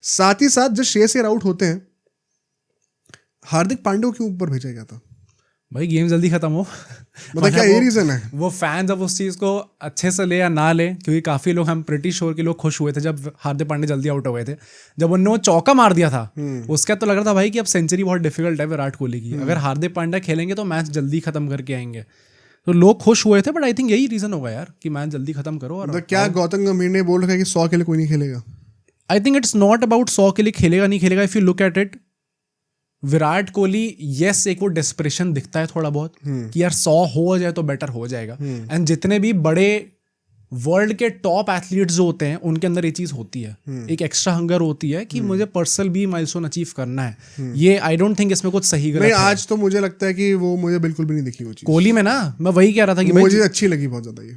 साथ ही साथ जब श्रेयस अय्यर आउट होते हैं, हार्दिक पांड्या को क्यों ऊपर भेजा गया था? भाई गेम जल्दी खत्म हो। मतलब क्या ये रीजन है? वो फैंस अब उस चीज को अच्छे से ले या ना ले, क्योंकि काफी लोग, हम प्रिटी श्योर के लोग खुश हुए थे जब हार्दिक पांड्या जल्दी आउट हो गए थे। जब उन्होंने वो चौका मार दिया था उसके बाद तो लग रहा था भाई कि अब सेंचुरी बहुत डिफिकल्ट है विराट कोहली की। अगर हार्दिक पांड्या खेलेंगे तो मैच जल्दी खत्म करके आएंगे, तो लोग खुश हुए थे। बट आई थिंक यही रीजन होगा यार कि मैच जल्दी खत्म करो। और मतलब क्या गौतम गंभीर ने बोल रखा है कि 100 के लिए कोई नहीं खेलेगा? I think it's not about 100 के लिए खेलेगा नहीं खेलेगा। If you look at it, Virat Kohli yes एक वो डेस्परेशन दिखता है थोड़ा बहुत कि यार 100 हो जाए तो बेटर हो जाएगा। एंड जितने भी बड़े वर्ल्ड के टॉप एथलीट्स जो होते हैं उनके अंदर ये चीज होती है, एक एक्स्ट्रा हंगर होती है कि मुझे पर्सनल भी माइलस्टोन अचीव करना है। ये आई डोंट थिंक इसमें कुछ सही गलत नहीं, है। आज तो मुझे लगता है कि वो मुझे बिल्कुल भी नहीं दिखी वो चीज कोहली में ना, मैं वही कह रहा था कि भाई मुझे अच्छी लगी बहुत ज्यादा ये।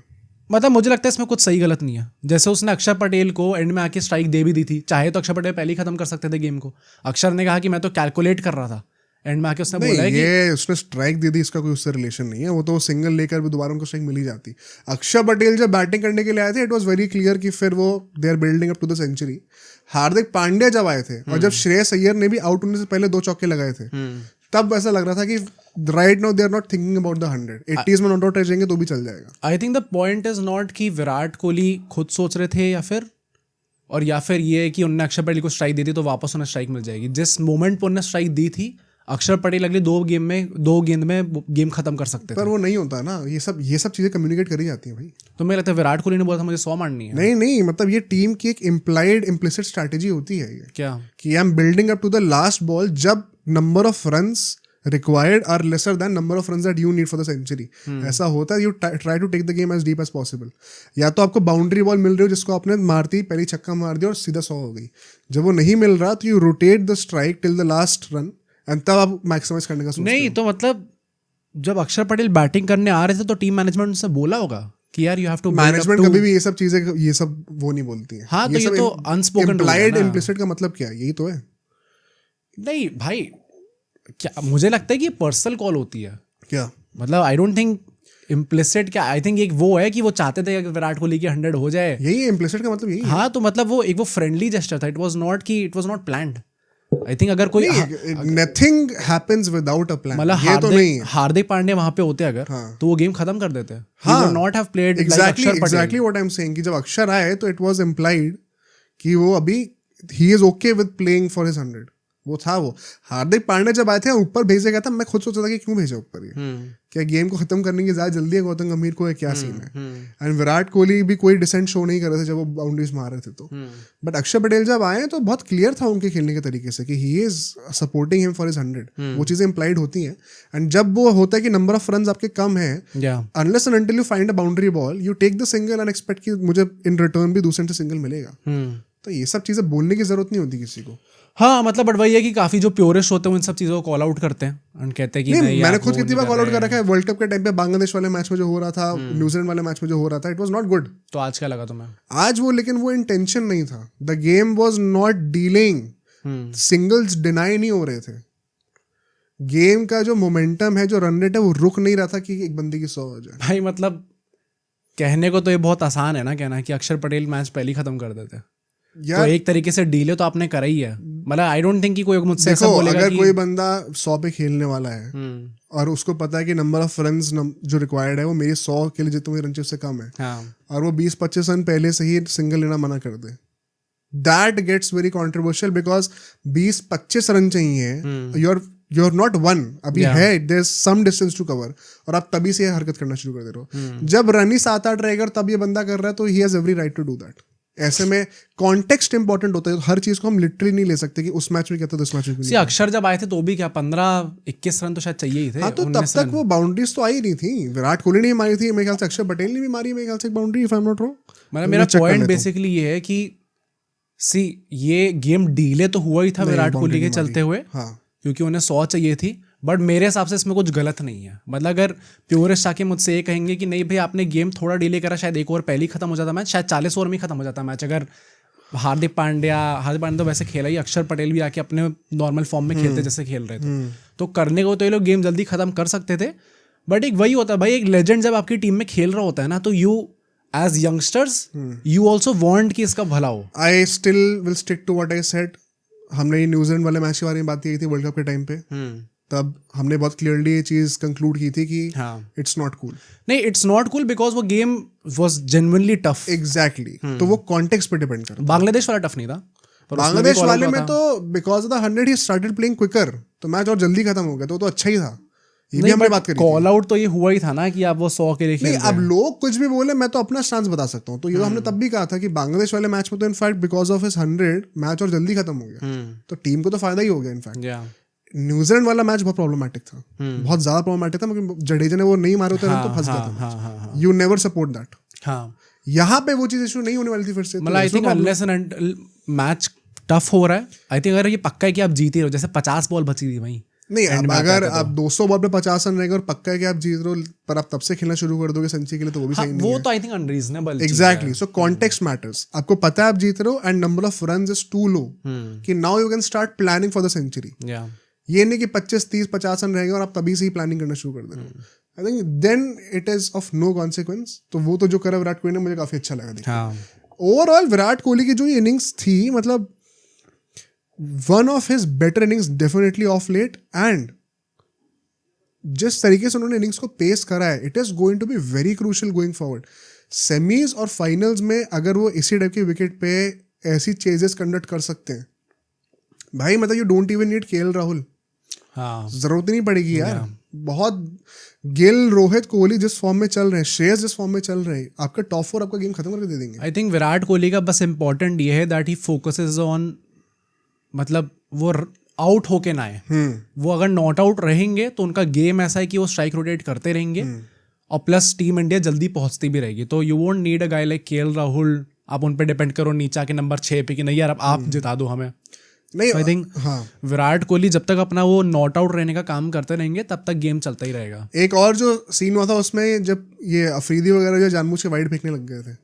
मतलब मुझे लगता है इसमें कुछ सही गलत नहीं है। जैसे उसने अक्षर पटेल को एंड में आके स्ट्राइक दे भी दी थी, चाहे तो अक्षर पटेल पहले ही खत्म कर सकते थे गेम को। अक्षर ने कहा कि मैं तो कैलकुलेट कर रहा था, एंड में आके उसने बोला है कि ये उसने स्ट्राइक दे दी, इसका कोई उससे रिलेशन नहीं है। वो तो सिंगल लेकर भी दोबारा उनको स्ट्राइक मिल ही जाती। अक्षर पटेल जब बैटिंग करने के लिए आए थे, इट वाज वेरी क्लियर कि फिर वो they are building up to the century. Hardik Pandya जब आए थे और जब श्रेयस अय्यर ने भी आउट होने से पहले 2 चौके लगाए थे, तब ऐसा लग रहा था कि right now they are not thinking about the 100, 80s में नॉट आउट रह जाएंगे तो भी चल जाएगा। I think the point is not कि विराट कोहली खुद सोच रहे थे या फिर ये कि उन्होंने अक्षर पटेल को स्ट्राइक दी थी तो वापस उन्हें स्ट्राइक मिल जाएगी। जिस मोमेंट पर उन्हें स्ट्राइक दी थी, अक्षर पटेल अगले 2 गेंद में गेम खत्म कर सकते थे। पर वो नहीं होता ना, ये सब चीजें कम्युनिकेट करी जाती हैं भाई। तो मुझे लगता है विराट कोहली ने बोला था मुझे 100 मारनी है। नहीं, मतलब ये टीम की एक इम्प्लिसिट स्ट्रैटेजी होती है ये, क्या कि I am building up to the last ball जब number of runs required are lesser than number of runs that you need for the century। ऐसा होता है, you try to take the game as deep as possible। या तो आपको boundary ball मिल रही हो जिसको आपने मारती पहली छक्का मार दिया और सीधा 100 हो गई। जब वो नहीं मिल रहा तो you rotate the strike till the last run and तब आप मैक्सिमाइज करने का सोचते नहीं हो। तो मतलब जब अक्षर पटेल बैटिंग करने आ रहे थे तो टीम मैनेजमेंट उनसे बोला होगा कि यार यू हैव टू मैनेजमेंट कभी भी ये सब चीजें ये सब वो नहीं बोलती है। हाँ, तो ये तो अनस्पोकन इम्प्लाइड इम्प्लिसिट का मतलब क्या है? यही तो है। नहीं भाई, क्या मुझे लगता है कि पर्सनल कॉल होती है। क्या मतलब आई डोंट थिंक इम्प्लिसिट, क्या आई थिंक एक वो है कि वो चाहते थे कि विराट कोहली की 100 हो जाए। यही है इम्प्लिसिट का मतलब, यही है। हाँ, तो मतलब वो एक वो फ्रेंडली जेस्चर था। It was not planned. I think अगर कोई nothing happens without a plan, मतलब ये तो नहीं है। हार्दिक पांड्या वहां पे होते अगर तो वो गेम खत्म कर देते। हाँ, not have played exactly what I am saying कि जब अक्षर आए तो इट वाज इम्प्लाइड कि वो अभी he is okay with playing for his 100। वो था वो। हार्दिक पांड्या जब आए थे ऊपर भेजा गया था, मैं खुद सोचा था कि क्यों भेजा ऊपर ये, क्या गेम को खत्म करने की ज्यादा जल्दी है गौतम गंभीर को, क्या सीन है? एंड विराट कोहली भी कोई डिसेंट शो नहीं कर रहे थे जब वो बाउंड्रीज मार रहे थे तो। बट अक्षर पटेल जब आए तो बहुत क्लियर था उनके खेलने के तरीके से कि he is supporting him for his 100। वो चीजें इंप्लाइड होती हैं। एंड जब वो होता है कि नंबर ऑफ रन आपके कम है, unless and until you find a boundary ball, you take the single and expect कि मुझे इन रिटर्न भी दूसरे से सिंगल मिलेगा। तो ये सब चीजें बोलने की जरूरत नहीं होती किसी को। हाँ, मतलब बट वही है कि काफी जो प्योरेस्ट होते हैं इन सब चीजों को कॉल आउट करते हैं और कहते हैं कि नहीं, मैंने खुद कितनी बार कॉल आउट कर रखा है। वर्ल्ड कप के टाइम पे बांग्लादेश वाले मैच में जो हो रहा था, न्यूजीलैंड वाले मैच में जो हो रहा था, इट वाज नॉट गुड। तो आज क्या लगा तुम्हें? आज वो, लेकिन वो इंटेंशन नहीं था। The game was not dealing, singles deny नहीं हो रहे थे। गेम का जो मोमेंटम है, जो रन रेट है, वो रुक नहीं रहा था कि एक बंदे की 100 हो जाए। भाई मतलब कहने को तो ये बहुत आसान है ना कहना कि अक्षर पटेल मैच पहले ही खत्म कर देते। तो एक तरीके से डीले तो आपने करा ही है। मतलब आई डोंट थिंक कि कोई मुझसे ऐसा बोलेगा अगर कि कोई बंदा 100 पे खेलने वाला है और उसको पता है कि नंबर ऑफ रन्स जो रिक्वायर्ड है वो मेरी 100 के लिए जितने रन उससे कम है, और वो 20-25 रन पहले से ही सिंगल लेना मना कर दे, that gets very controversial. Because 20-25 run चाहिए, यू आर नॉट वन, अभी है, there is some distance to cover, और आप तभी से हरकत करना शुरू कर दे रहे हो। जब रन ही 7-8 रहेगा तब ये बंदा कर रहा है, तो he has every right to do that. ऐसे में कॉन्टेक्स्ट इंपॉर्टेंट होता है। हर चीज को हम लिटरली नहीं ले सकते कि उस मैच में क्या था तो इस मैच में। अक्षर जब आए थे तो भी क्या 15-21 रन तो शायद चाहिए ही थे। हाँ, तो तब तक वो बाउंड्रीज तो आई नहीं थी। विराट कोहली ने मारी थी मेरे ख्याल से, अक्षर पटेल ने भी मारी मेरे ख्याल से एक boundary, if I am not wrong. मतलब मेरा पॉइंट बेसिकली ये है कि ये गेम डीले तो हुआ ही था विराट कोहली के चलते हुए, क्योंकि उन्हें 100 चाहिए थी। बट मेरे हिसाब से इसमें कुछ गलत नहीं है। मतलब अगर प्योरेस्ट आके मुझसे ये कहेंगे कि नहीं भाई आपने गेम थोड़ा डिले करा, शायद 1 ओवर पहले ही खत्म हो जाता मैच, शायद 40 ओवर में ही खत्म हो जाता मैच। अगर हार्दिक पांड्या तो वैसे खेला ही, अक्षर पटेल भी आके अपने नॉर्मल फॉर्म में खेलते जैसे खेल रहे थे, तो करने को तो ये लोग गेम जल्दी खत्म कर सकते थे। बट एक वही होता है भाई, एक लेजेंड जब आपकी टीम में खेल रहा होता है ना, तो as youngsters you also want कि इसका भला हो. I still will stick to what I said. हमने ये न्यूजीलैंड वाले मैच के बारे में बात की थी वर्ल्ड कप के टाइम पे. तब हमने बहुत क्लियरली ये चीज कंक्लूड की थी कि इट्स नॉट कूल. नहीं, इट्स नॉट कूल बिकॉज वो game was genuinely tough. Exactly. तो वो कॉन्टेक्स्ट पे डिपेंड करता है. बांग्लादेश वाला टफ नहीं था. बांग्लादेश वाले में तो बिकॉज ऑफ द 100 ही स्टार्टेड प्लेइंग क्विकर, तो मैच और जल्दी खत्म हो गया, तो अच्छा ही था. ये भी हमने बात करी. कॉल आउट तो ये हुआ ही था ना कि आप वो 100 के लिए खेल रहे हैं. अब लोग कुछ भी बोले, मैं तो अपना स्टांस बता सकता हूँ. तो ये तो हमने तब भी कहा था कि बांग्लादेश वाले मैच में तो in fact because of his 100 match और जल्दी खत्म हो गया, तो टीम को तो फायदा ही हो गया. इनफैक्ट न्यूजीलैंड वाला मैच बहुत प्रॉब्लमेटिक था. बहुत ज्यादा प्रॉब्लमेटिक था, मगर जडेजा ने वो नहीं मारे होते तो फंस गया था. You never support that. यहाँ पे वो चीज इशू नहीं होने वाली थी फिर से. मतलब I think unless and until match tough हो रहा है, आई थिंक अगर ये पक्का है कि आप जीत ही रहो, जैसे 50 बॉल बची थी भाई. नहीं, अब अगर आप 200 बॉल पे 50 रन रहेगा और पक्का है कि आप जीत रहे हो, पर आप तब से खेलना शुरू कर दोगे संची के लिए, तो वो भी सही नहीं है. वो तो I think unreasonable. Exactly. So context matters. आपको पता है आप जीत रहे हो and number of runs is too low कि now you can start planning for the century. ये नहीं कि 25 30 50 रन रहेगा और आप तभी से ही प्लानिंग करना शुरू कर दे रहे हो. I think then it is of no consequence. तो वो तो जो करा विराट कोहली ने, मुझे काफी अच्छा लगा. ओवरऑल विराट कोहली की जो इनिंग्स थी, मतलब one of his better innings definitely of late. And जिस तरीके से उन्होंने इनिंग्स को पेस करा है, it is going to be very crucial going forward. Semis और फाइनल्स में अगर वो इसी टाइप की विकेट पे ऐसी चेजेस कंडक्ट कर सकते हैं भाई, मतलब you don't even need KL Rahul. जरूरत नहीं पड़ेगी यार. बहुत गिल, रोहित, कोहली जिस फॉर्म में चल रहे हैं, श्रेयस जिस फॉर्म में चल रहे हैं, आपका टॉप 4 आपका गेम खत्म करके दे देंगे. आई थिंक विराट कोहली का बस इंपॉर्टेंट ये है दैट ही फोकसेस ऑन, मतलब वो आउट होके ना आए. वो अगर नॉट आउट रहेंगे तो उनका गेम ऐसा है कि वो स्ट्राइक रोटेट करते रहेंगे और प्लस टीम इंडिया जल्दी पहुंचती भी रहेगी. तो you won't need a guy like KL Rahul. आप उन पे डिपेंड करो नीचे आके नंबर 6 पे कि नहीं यार आप जिता दो हमें. नहीं, आई थिंक विराट कोहली जब तक अपना वो नॉट आउट रहने का काम करते रहेंगे तब तक गेम चलता ही रहेगा. एक और जो सीन हुआ था उसमें, जब ये अफरीदी वगैरह जो जानबूझ के वाइड फेंकने लग गए थे,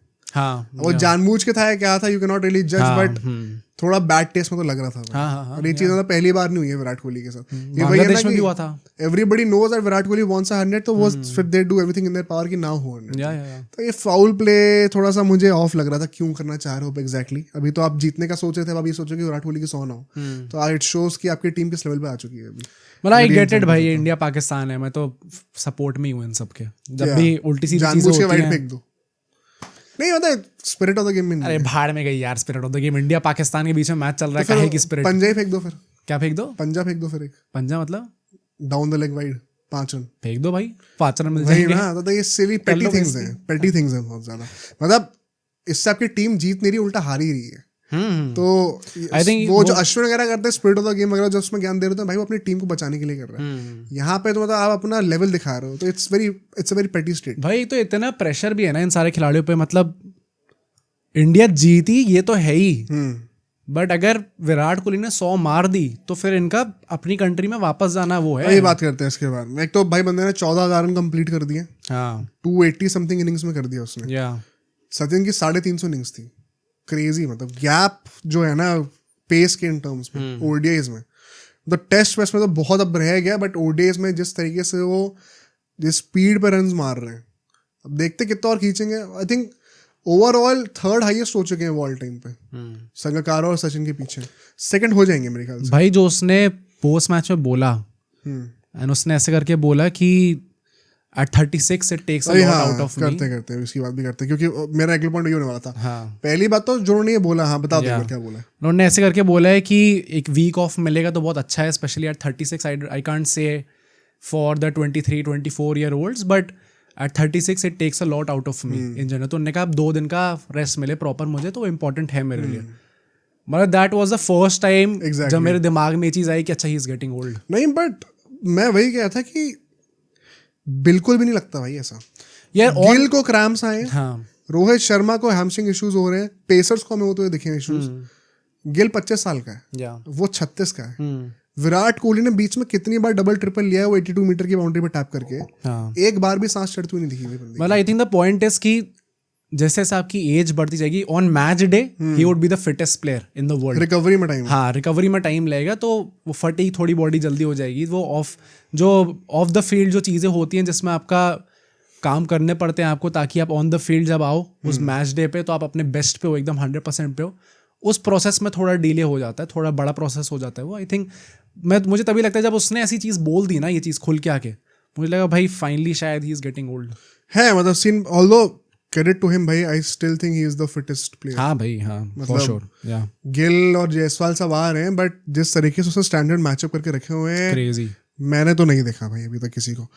वो जानबूझ के था या क्या था, यू कैन नॉट रियली जज, बट थोड़ा बैड टेस्ट में तो लग रहा था. और ये चीज पहली बार नहीं हुई है विराट कोहली के साथ. ये वही है ना कि everybody knows that Virat Kohli wants 100, तो वो फिर they do everything in their power कि ना हो 100. तो ये फाउल प्ले थोड़ा सा मुझे ऑफ लग रहा था. क्यों करना चाह रहे हो एग्जैक्टली? अभी तो आप जीतने का सोच रहे थे, अब ये सोचो कि विराट कोहली की 100 ना हो. तो इट शोज कि आपकी टीम किस लेवल पे आ चुकी है अभी. मतलब आई गेट इट भाई, इंडिया पाकिस्तान है, मैं तो सपोर्ट में ही हूँ इन सब के. जब भी उल्टी सीधी चीजें होती हैं, नहीं होता स्पिरिट ऑफ द गेम में. अरे भाड़ में गई यार spirit of the game. India Pakistan के बीच में मैच चल रहा है, काहे की स्पिरिट. पंजा ही फेंक दो फिर. क्या फेंक दो? पंजा फेंक दो फिर. एक पंजा मतलब down the leg wide 5 run फेंक दो भाई, 5 रन मिल जाएंगे ना. तो ये सिली पेटी थिंग्स हैं, पेटी थिंग्स हैं बहुत ज्यादा. मतलब इससे आपकी टीम जीत नहीं रही, उल्टा हार ही रही है. तो आई थिंक वो जो अश्विन वगैरह करते हैं स्पिरिट ऑफ द गेम वगैरह, जो उसमें ज्ञान दे रहे हैं भाई, वो अपनी टीम को बचाने के लिए कर रहा है. यहाँ पे तो मतलब आप अपना लेवल दिखा रहे हो, तो इट्स अ वेरी पेटी स्टेट भाई. तो इतना प्रेशर भी है ना इन सारे खिलाड़ियों पे. मतलब इंडिया जीती ये तो है ही, बट अगर विराट कोहली ने 100 मार दी तो फिर इनका अपनी कंट्री में वापस जाना वो है. ये बात करते हैं इसके बाद. एक तो भाई बंदे ने 14,000 रन कंप्लीट कर दिए. 280 समथिंग इनिंग्स में कर दिया उसने. सचिन की 350 इनिंग्स थी. क्रेजी. मतलब गैप जो है ना पेस के इन टर्म्स में ओडीआईज में, तो टेस्ट मैच में तो बहुत अब रह गया, बट ओडीआईज में जिस तरीके से वो जिस स्पीड पे रन मार रहे हैं, अब देखते कितना और खींचेंगे. I think overall 3rd highest हो चुके हैं वो ऑल टाइम पे, संगकारा और सचिन के पीछे. 2nd हो जाएंगे मेरे ख्याल से. भाई जो उसने पोस्ट मैच में बोला, एंड उसने ऐसे करके बोला कि at 36 it takes a lot out of me. करते इसकी बात भी करते हैं, क्योंकि मेरा एग्री पॉइंट ये होने वाला था. पहली बात तो जो उन्होंने ये बोला, बता दो क्या बोला. उन्होंने ऐसे करके बोला है कि एक वीक ऑफ मिलेगा तो बहुत अच्छा है, specially at 36. I can't say for the 23-24 year olds, but at 36 it takes a lot out of me in general. तो उन्होंने कहा 2 दिन का रेस्ट मिले प्रॉपर मुझे, तो इम्पोर्टेंट है मेरे लिए. मतलब that was the first time जब मेरे दिमाग में ये चीज आई कि अच्छा ही इज गेटिंग ओल्ड. नहीं, बट मैं वही कहा था कि बिल्कुल भी नहीं लगता भाई ऐसा यार. गिल को क्रैम्प्स आए, रोहित शर्मा को हैमस्ट्रिंग इश्यूज हो रहे हैं, पेसर्स को हमें होते हुए दिखे इश्यूज. गिल 25 साल का है, वो 36 का है. विराट कोहली ने बीच में कितनी बार डबल ट्रिपल लिया है वो 82 मीटर की बाउंड्री पे टैप करके, एक बार भी सांस चढ़ती हुई नहीं दिखी. मतलब I think the point is कि जैसे जैसे आपकी एज बढ़ती जाएगी, on match day he would be the fittest player in the world. Recovery में टाइम, रिकवरी में टाइम लगेगा, तो वो फटी थोड़ी बॉडी जल्दी हो जाएगी. वो ऑफ द फील्ड जो चीज़ें होती हैं जिसमें आपका काम करने पड़ते हैं आपको ताकि आप ऑन द फील्ड जब आओ उस मैच डे पे तो आप अपने बेस्ट पे हो, एकदम 100% पे हो. उस प्रोसेस में थोड़ा डिले हो जाता है, थोड़ा बड़ा प्रोसेस हो जाता है वो. आई थिंक मुझे तभी लगता है जब उसने ऐसी चीज़ बोल दी ना, ये चीज़ खुल के आके, मुझे लगा भाई फाइनली शायद ही इज गेटिंग ओल्ड है. मतलब scene although credit to him भाई, I still think he is the fittest player. हाँ भाई, हाँ फॉर श्योर. या गिल और जायसवाल सब आ रहे हैं, बट जिस तरीके से उसने स्टैंडर्ड मैचअप करके रखे हुए हैं, क्रेजी. मैंने तो नहीं देखा भाई अभी तक किसी को.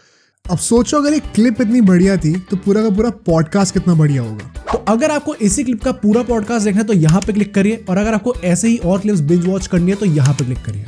अब सोचो अगर ये क्लिप इतनी बढ़िया थी तो पूरा का पूरा पॉडकास्ट कितना बढ़िया होगा. तो अगर आपको इसी क्लिप का पूरा पॉडकास्ट देखना है तो यहाँ पे क्लिक करिए, और अगर आपको ऐसे ही और क्लिप्स बिंज वॉच करनी है तो यहाँ पे क्लिक करिए.